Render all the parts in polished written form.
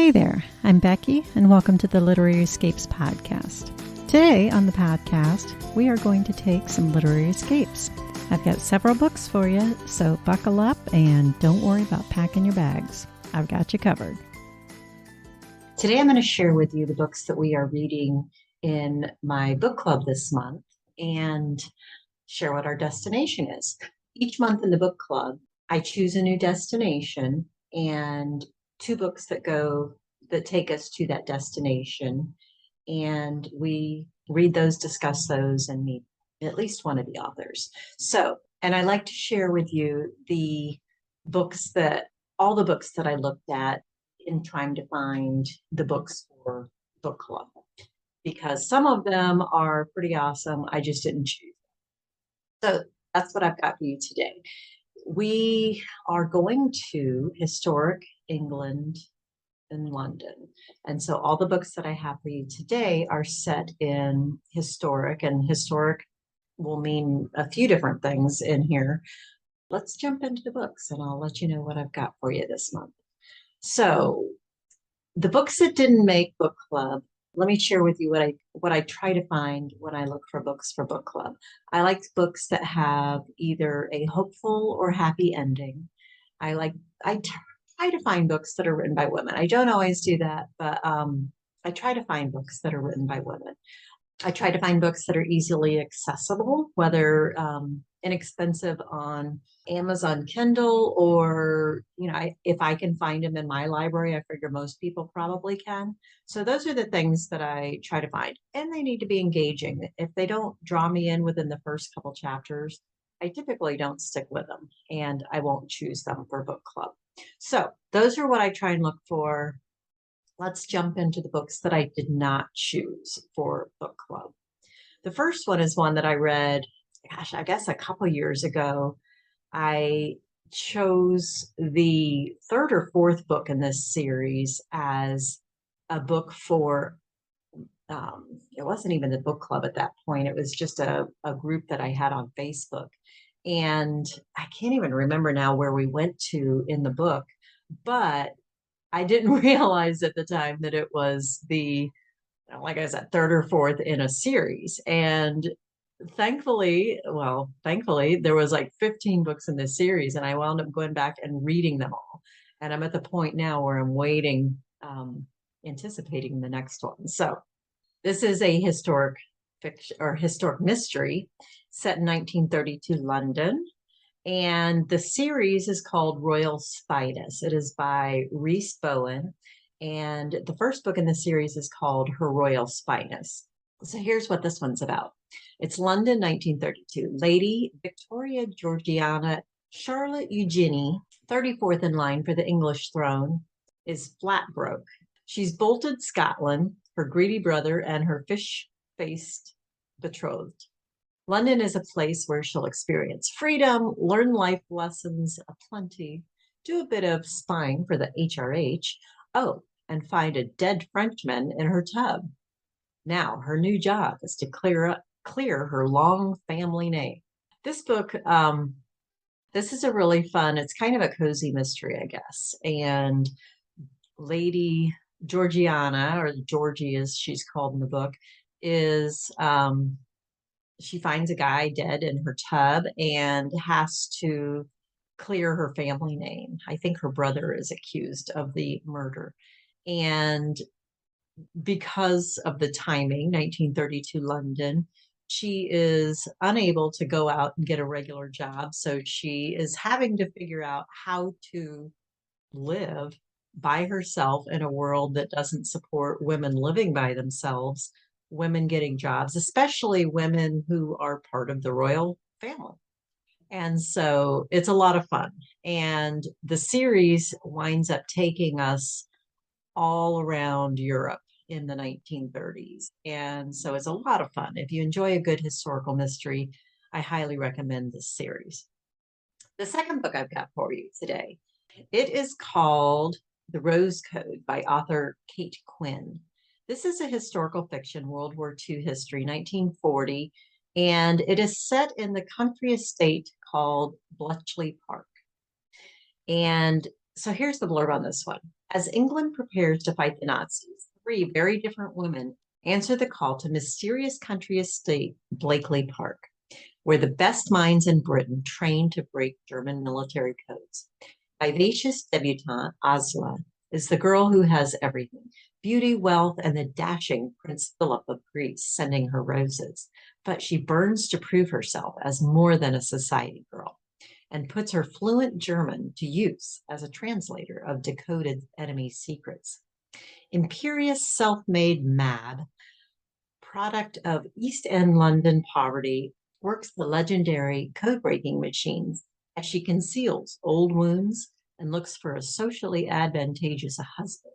Hey there, I'm Becky, and welcome to the Literary Escapes podcast. Today on the podcast, we are going to take some literary escapes. I've got several books for you, so buckle up and don't worry about packing your bags. I've got you covered. Today I'm going to share with you the books that we are reading in my book club this month and share what our destination is. Each month in the book club, I choose a new destination and two books that take us to that destination. And we read those, discuss those, and meet at least one of the authors. And I like to share with you all the books that I looked at in trying to find the books for book club, because some of them are pretty awesome. I just didn't choose. So that's what I've got for you today. We are going to historic England in London. And so all the books that I have for you today are set in historic, and historic will mean a few different things in here. Let's jump into the books and I'll let you know what I've got for you this month. So the books that didn't make book club, let me share with you what I try to find when I look for books for book club. I like books that have either a hopeful or happy ending. I try to find books that are written by women. I don't always do that, but I try to find books that are written by women. I try to find books that are easily accessible, whether inexpensive on Amazon Kindle or, if I can find them in my library. I figure most people probably can. So those are the things that I try to find. And they need to be engaging. If they don't draw me in within the first couple chapters, I typically don't stick with them and I won't choose them for book club. So those are what I try and look for. Let's jump into the books that I did not choose for book club. The first one is one that I read, I guess a couple years ago. I chose the third or fourth book in this series as a book for, it wasn't even the book club at that point. It was just a group that I had on Facebook. And I can't even remember now where we went to in the book, but I didn't realize at the time that it was like I said, third or fourth in a series. And thankfully, there was like 15 books in this series, and I wound up going back and reading them all. And I'm at the point now where I'm waiting, anticipating the next one. So this is a historic fiction or historic mystery set in 1932 London. And the series is called Royal Spyness. It is by Rhys Bowen. And the first book in the series is called Her Royal Spyness. So here's what this one's about. It's London, 1932. Lady Victoria Georgiana Charlotte Eugenie, 34th in line for the English throne, is flat broke. She's bolted Scotland, her greedy brother, and her fish-faced betrothed. London is a place where she'll experience freedom, learn life lessons aplenty, do a bit of spying for the HRH, and find a dead Frenchman in her tub. Now, her new job is to clear her long family name. This book, this is a really fun, it's kind of a cozy mystery, I guess. And Lady Georgiana, or Georgie as she's called in the book, is... she finds a guy dead in her tub and has to clear her family name. I think her brother is accused of the murder. And because of the timing, 1932 London, she is unable to go out and get a regular job. So she is having to figure out how to live by herself in a world that doesn't support women living by themselves, women getting jobs, especially women who are part of the royal family. And so it's a lot of fun. And the series winds up taking us all around Europe in the 1930s. And so it's a lot of fun. If you enjoy a good historical mystery, I highly recommend this series. The second book I've got for you today, it is called The Rose Code by author Kate Quinn. This is a historical fiction, World War II history, 1940, and it is set in the country estate called Bletchley Park. And so here's the blurb on this one. As England prepares to fight the Nazis, three very different women answer the call to mysterious country estate Blakely Park, where the best minds in Britain train to break German military codes. Vivacious debutante Asla is the girl who has everything: beauty, wealth, and the dashing Prince Philip of Greece sending her roses. But she burns to prove herself as more than a society girl and puts her fluent German to use as a translator of decoded enemy secrets. Imperious self-made Mab, product of East End London poverty, works the legendary code-breaking machines as she conceals old wounds and looks for a socially advantageous husband.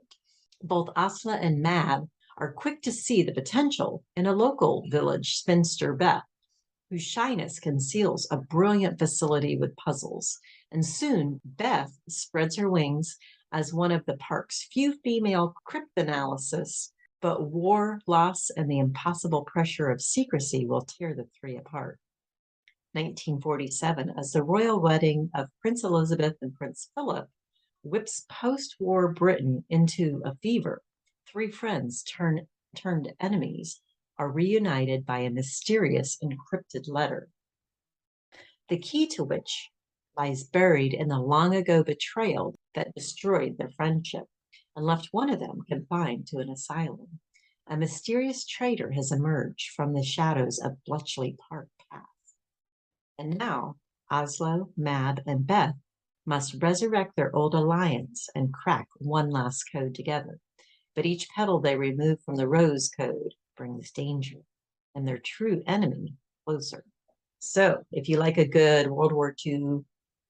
Both Asla and Mab are quick to see the potential in a local village spinster, Beth, whose shyness conceals a brilliant facility with puzzles. And soon, Beth spreads her wings as one of the park's few female cryptanalysts, but war, loss, and the impossible pressure of secrecy will tear the three apart. 1947, as the royal wedding of Prince Elizabeth and Prince Philip whips post-war Britain into a fever, three friends turned enemies are reunited by a mysterious encrypted letter, the key to which lies buried in the long-ago betrayal that destroyed their friendship and left one of them confined to an asylum. A mysterious traitor has emerged from the shadows of Bletchley Park Path. And now, Oslo, Mab, and Beth must resurrect their old alliance and crack one last code together. But each petal they remove from the rose code brings danger and their true enemy closer. So if you like a good World War II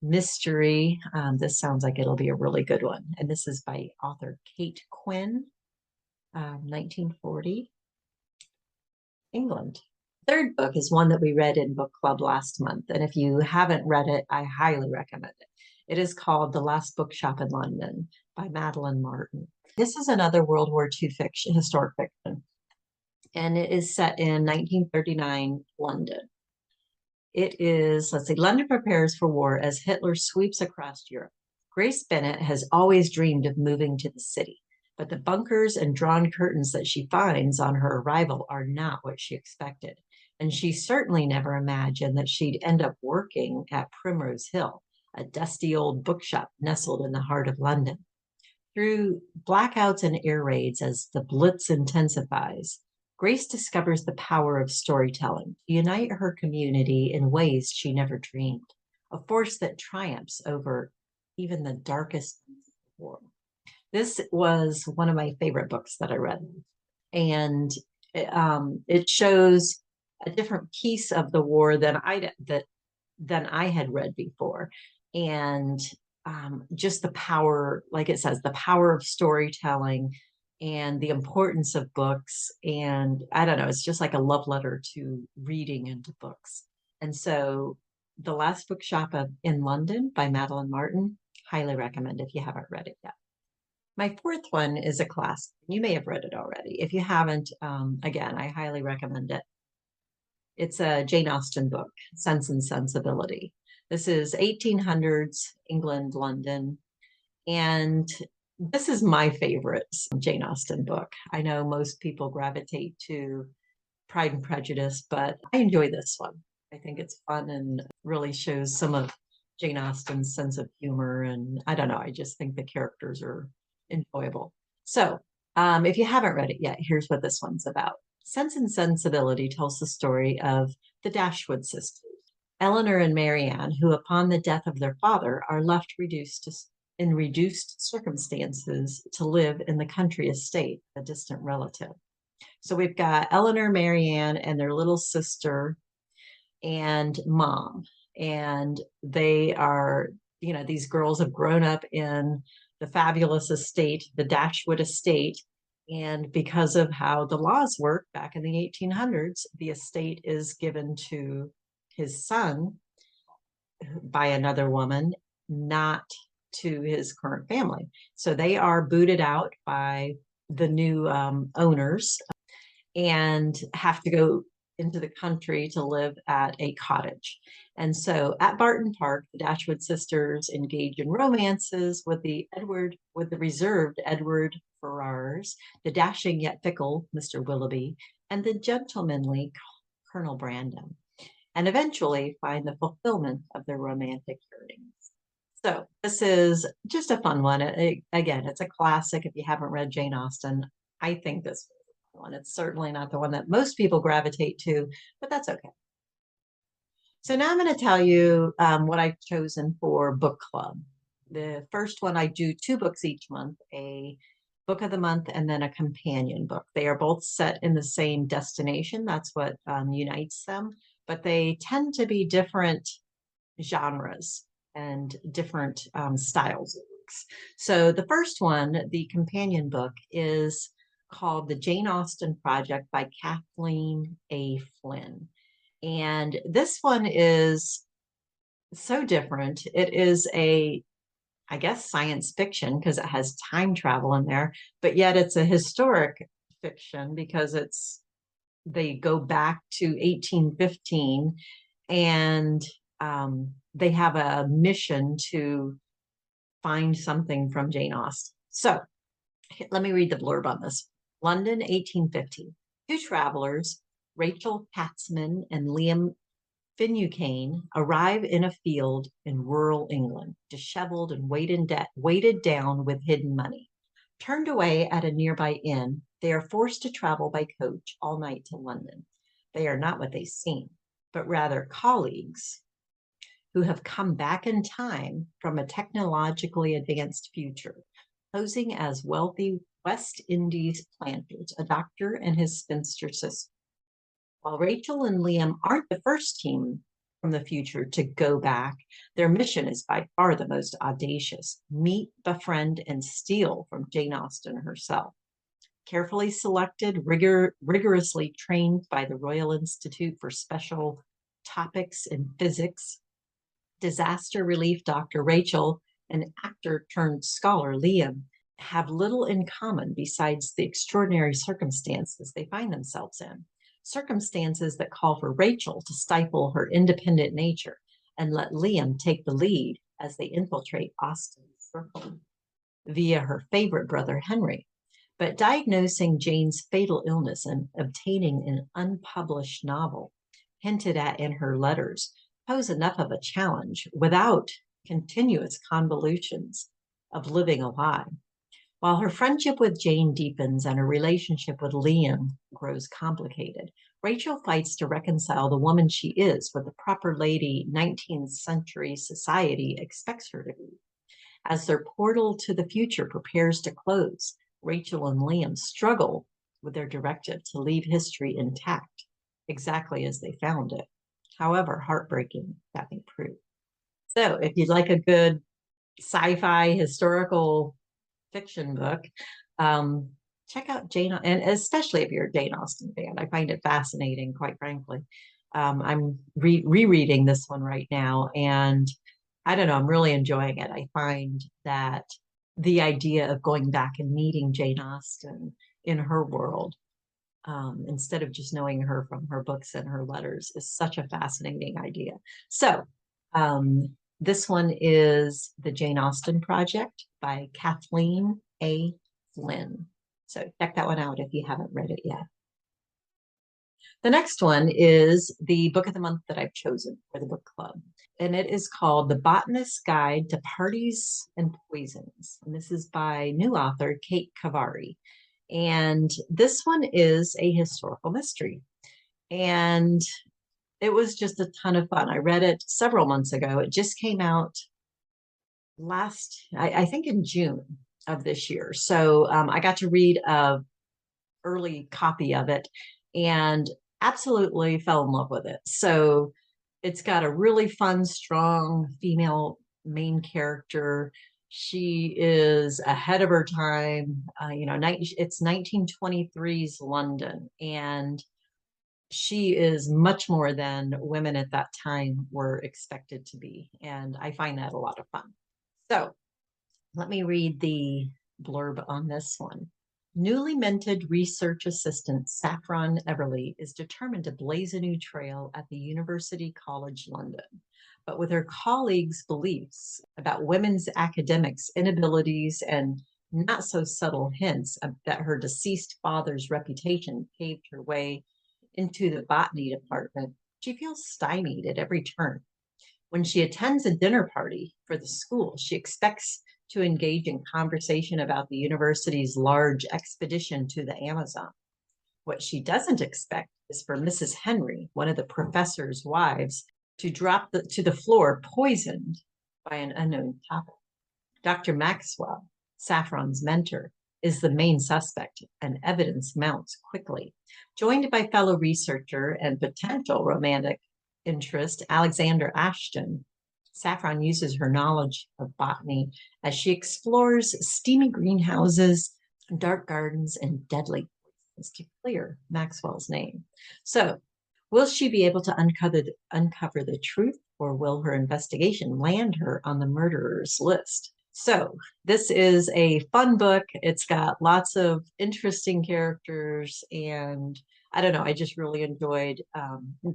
mystery, this sounds like it'll be a really good one. And this is by author Kate Quinn, 1940, England. Third book is one that we read in book club last month. And if you haven't read it, I highly recommend it. It is called The Last Bookshop in London by Madeline Martin. This is another World War II fiction, historic fiction, and it is set in 1939 London. It is, let's see, London prepares for war as Hitler sweeps across Europe. Grace Bennet has always dreamed of moving to the city, but the bunkers and drawn curtains that she finds on her arrival are not what she expected. And she certainly never imagined that she'd end up working at Primrose Hill, a dusty old bookshop nestled in the heart of London. Through blackouts and air raids as the Blitz intensifies, Grace discovers the power of storytelling to unite her community in ways she never dreamed, a force that triumphs over even the darkest of the world. This was one of my favorite books that I read, and it shows a different piece of the war than I had read before, and just the power, like it says, the power of storytelling and the importance of books. And I don't know, it's just like a love letter to reading and to books. And so The Last Bookshop in London by Madeline Martin, highly recommend if you haven't read it yet. My fourth one is a classic. You may have read it already. If you haven't, again, I highly recommend it. It's a Jane Austen book, Sense and Sensibility. This is 1800s England, London, and this is my favorite Jane Austen book. I know most people gravitate to Pride and Prejudice, but I enjoy this one. I think it's fun and really shows some of Jane Austen's sense of humor. And I don't know, I just think the characters are enjoyable. So if you haven't read it yet, here's what this one's about. Sense and Sensibility tells the story of the Dashwood sisters, Eleanor and Marianne, who upon the death of their father are left in reduced circumstances to live in the country estate, a distant relative. So we've got Eleanor, Marianne, and their little sister and mom. And they are, these girls have grown up in the fabulous estate, the Dashwood estate. And because of how the laws work back in the 1800s, the estate is given to his son by another woman, not to his current family. So they are booted out by the new owners and have to go into the country to live at a cottage. And so at Barton Park, the Dashwood sisters engage in romances with the reserved Edward Ferrars, the dashing yet fickle Mr. Willoughby, and the gentlemanly Colonel Brandon, and eventually find the fulfillment of their romantic yearnings. So this is just a fun one. Again, it's a classic. If you haven't read Jane Austen, I think this is a fun one. It's certainly not the one that most people gravitate to, but that's okay. So now I'm going to tell you what I've chosen for book club. The first one, I do 2 books each month, a book of the month and then a companion book. They are both set in the same destination. That's what unites them, but they tend to be different genres and different styles of books. So the first one, the companion book, is called The Jane Austen Project by Kathleen A. Flynn. And this one is so different. It is I guess, science fiction because it has time travel in there, but yet it's a historic fiction because they go back to 1815 and they have a mission to find something from Jane Austen. So let me read the blurb on this. London, 1850. 2 travelers, Rachel Katzman and Liam Finucane, arrive in a field in rural England, disheveled and weighted down with hidden money. Turned away at a nearby inn, they are forced to travel by coach all night to London. They are not what they seem, but rather colleagues who have come back in time from a technologically advanced future, posing as wealthy West Indies planters, a doctor and his spinster sister. While Rachel and Liam aren't the first team from the future to go back, their mission is by far the most audacious: meet, befriend, and steal from Jane Austen herself. Carefully selected, rigorously trained by the Royal Institute for Special Topics in Physics, disaster relief Dr. Rachel and actor-turned-scholar Liam have little in common besides the extraordinary circumstances they find themselves in. Circumstances that call for Rachel to stifle her independent nature and let Liam take the lead as they infiltrate Austen's circle via her favorite brother, Henry. But diagnosing Jane's fatal illness and obtaining an unpublished novel hinted at in her letters pose enough of a challenge without continuous convolutions of living a lie. While her friendship with Jane deepens and her relationship with Liam grows complicated, Rachel fights to reconcile the woman she is with the proper lady 19th century society expects her to be. As their portal to the future prepares to close, Rachel and Liam struggle with their directive to leave history intact, exactly as they found it, however heartbreaking that may prove. So if you'd like a good sci-fi historical fiction book, check out Jane, and especially if you're a Jane Austen fan. I find it fascinating, quite frankly. I'm rereading this one right now, and I don't know, I'm really enjoying it. I find that the idea of going back and meeting Jane Austen in her world, instead of just knowing her from her books and her letters, is such a fascinating idea. So this one is The Jane Austen Project by Kathleen A. Flynn. So check that one out if you haven't read it yet. The next one is the book of the month that I've chosen for the book club, and it is called The Botanist's Guide to Parties and Poisons. And this is by new author Kate Cavari. And this one is a historical mystery. And it was just a ton of fun. I read it several months ago. It just came out I think in June of this year. So I got to read an early copy of it and absolutely fell in love with it. So it's got a really fun, strong female main character. She is ahead of her time. It's 1923's London, and she is much more than women at that time were expected to be. And I find that a lot of fun. So let me read the blurb on this one. Newly minted research assistant Saffron Everly is determined to blaze a new trail at the University College London. But with her colleagues' beliefs about women's academics' inabilities and not so subtle hints that her deceased father's reputation paved her way into the botany department, she feels stymied at every turn. When she attends a dinner party for the school, she expects to engage in conversation about the university's large expedition to the Amazon. What she doesn't expect is for Mrs. Henry, one of the professor's wives, to drop to the floor poisoned by an unknown topic. Dr. Maxwell, Saffron's mentor, is the main suspect, and evidence mounts quickly. Joined by fellow researcher and potential romantic interest, Alexander Ashton, Saffron uses her knowledge of botany as she explores steamy greenhouses, dark gardens, and deadly poisons to clear Maxwell's name. So, will she be able to uncover the truth, or will her investigation land her on the murderer's list? So, this is a fun book. It's got lots of interesting characters, and I don't know, I just really enjoyed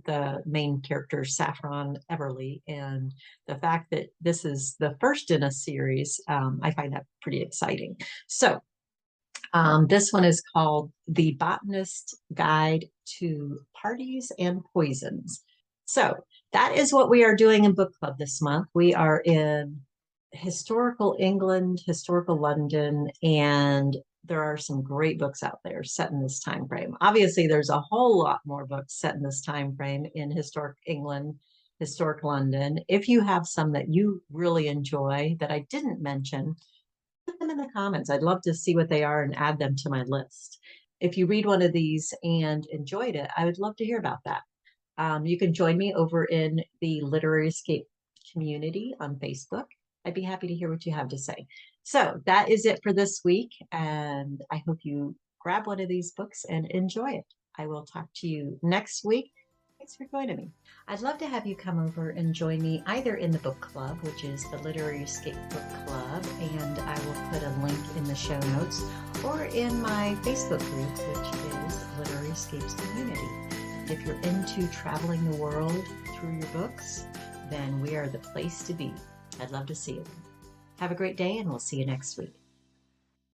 the main character, Saffron Everly, and the fact that this is the first in a series, I find that pretty exciting. So this one is called The Botanist's Guide to Parties and Poisons. So that is what we are doing in book club this month. We are in historical England, historical London, and there are some great books out there set in this time frame. Obviously, there's a whole lot more books set in this time frame in historic England, historic London. If you have some that you really enjoy that I didn't mention, put them in the comments. I'd love to see what they are and add them to my list. If you read one of these and enjoyed it, I would love to hear about that. You can join me over in the Literary Escape community on Facebook. I'd be happy to hear what you have to say. So that is it for this week, and I hope you grab one of these books and enjoy it. I will talk to you next week. Thanks for joining me. I'd love to have you come over and join me either in the book club, which is the Literary Escape Book Club, and I will put a link in the show notes, or in my Facebook group, which is Literary Escapes Community. If you're into traveling the world through your books, then we are the place to be. I'd love to see you. Have a great day, and we'll see you next week.